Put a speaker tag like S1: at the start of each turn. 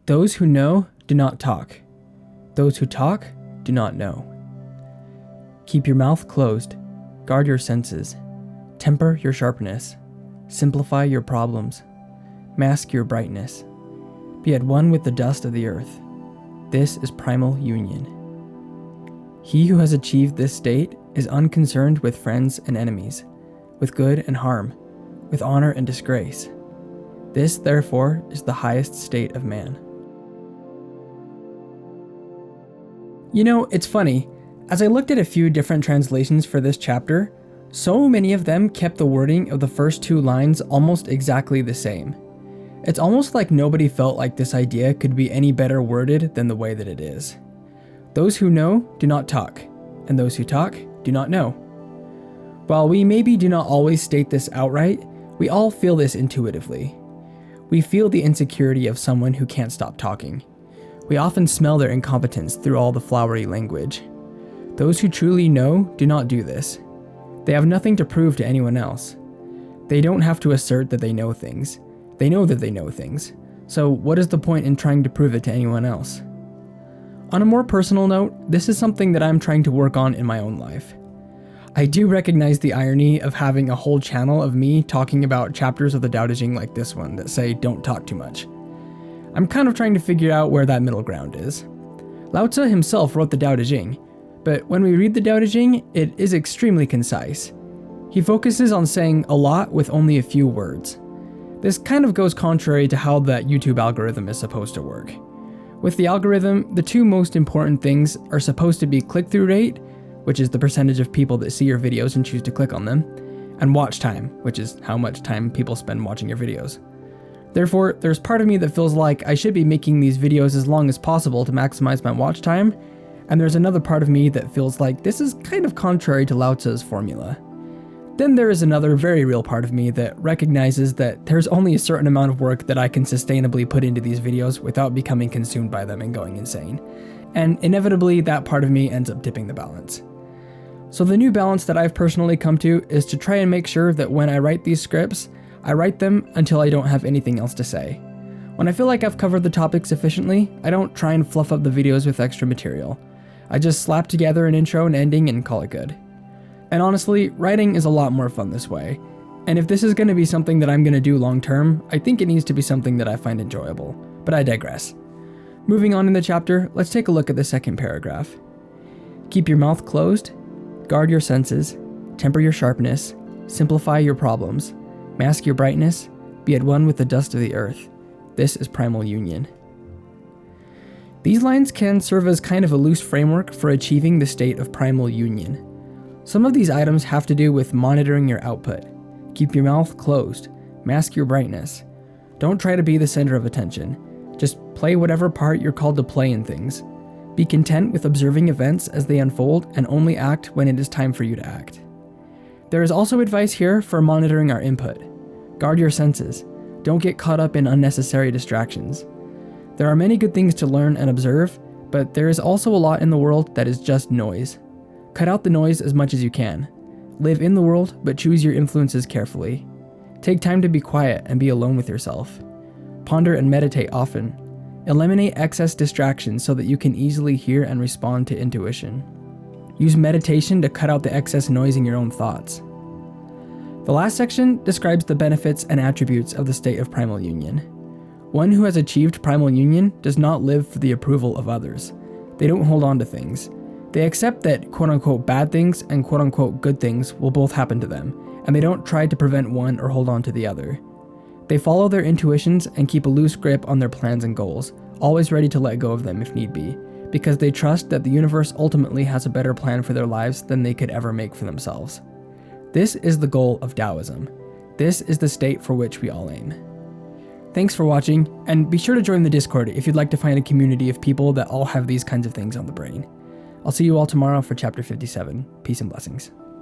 S1: Those who know do not talk. Those who talk do not know. Keep your mouth closed. Guard your senses. Temper your sharpness. Simplify your problems. Mask your brightness. Be at one with the dust of the earth. This is primal union. He who has achieved this state is unconcerned with friends and enemies, with good and harm, with honor and disgrace. This, therefore, is the highest state of man. You know, it's funny. As I looked at a few different translations for this chapter, so many of them kept the wording of the first two lines almost exactly the same. It's almost like nobody felt like this idea could be any better worded than the way that it is. Those who know do not talk, and those who talk do not know. While we maybe do not always state this outright, we all feel this intuitively. We feel the insecurity of someone who can't stop talking. We often smell their incompetence through all the flowery language. Those who truly know do not do this. They have nothing to prove to anyone else. They don't have to assert that they know things. They know that they know things. So what is the point in trying to prove it to anyone else? On a more personal note, this is something that I'm trying to work on in my own life. I do recognize the irony of having a whole channel of me talking about chapters of the Tao Te Ching like this one that say don't talk too much. I'm kind of trying to figure out where that middle ground is. Lao Tzu himself wrote the Tao Te Ching, but when we read the Tao Te Ching, it is extremely concise. He focuses on saying a lot with only a few words. This kind of goes contrary to how that YouTube algorithm is supposed to work. With the algorithm, the two most important things are supposed to be click-through rate, which is the percentage of people that see your videos and choose to click on them, and watch time, which is how much time people spend watching your videos. Therefore, there's part of me that feels like I should be making these videos as long as possible to maximize my watch time, and there's another part of me that feels like this is kind of contrary to Lao Tzu's formula. Then there is another very real part of me that recognizes that there's only a certain amount of work that I can sustainably put into these videos without becoming consumed by them and going insane. And inevitably, that part of me ends up tipping the balance. So the new balance that I've personally come to is to try and make sure that when I write these scripts, I write them until I don't have anything else to say. When I feel like I've covered the topic sufficiently, I don't try and fluff up the videos with extra material. I just slap together an intro and ending and call it good. And honestly, writing is a lot more fun this way. And if this is going to be something that I'm going to do long term, I think it needs to be something that I find enjoyable. But I digress. Moving on in the chapter, let's take a look at the second paragraph. Keep your mouth closed, guard your senses, temper your sharpness, simplify your problems, mask your brightness, be at one with the dust of the earth. This is primal union. These lines can serve as kind of a loose framework for achieving the state of primal union. Some of these items have to do with monitoring your output. Keep your mouth closed. Mask your brightness. Don't try to be the center of attention. Just play whatever part you're called to play in things. Be content with observing events as they unfold and only act when it is time for you to act. There is also advice here for monitoring our input. Guard your senses. Don't get caught up in unnecessary distractions. There are many good things to learn and observe, but there is also a lot in the world that is just noise. Cut out the noise as much as you can. Live in the world, but choose your influences carefully. Take time to be quiet and be alone with yourself. Ponder and meditate often. Eliminate excess distractions so that you can easily hear and respond to intuition. Use meditation to cut out the excess noise in your own thoughts. The last section describes the benefits and attributes of the state of primal union. One who has achieved primal union does not live for the approval of others. They don't hold on to things. They accept that quote-unquote bad things and quote-unquote good things will both happen to them, and they don't try to prevent one or hold on to the other. They follow their intuitions and keep a loose grip on their plans and goals, always ready to let go of them if need be, because they trust that the universe ultimately has a better plan for their lives than they could ever make for themselves. This is the goal of Taoism. This is the state for which we all aim. Thanks for watching, and be sure to join the Discord if you'd like to find a community of people that all have these kinds of things on the brain. I'll see you all tomorrow for chapter 57. Peace and blessings.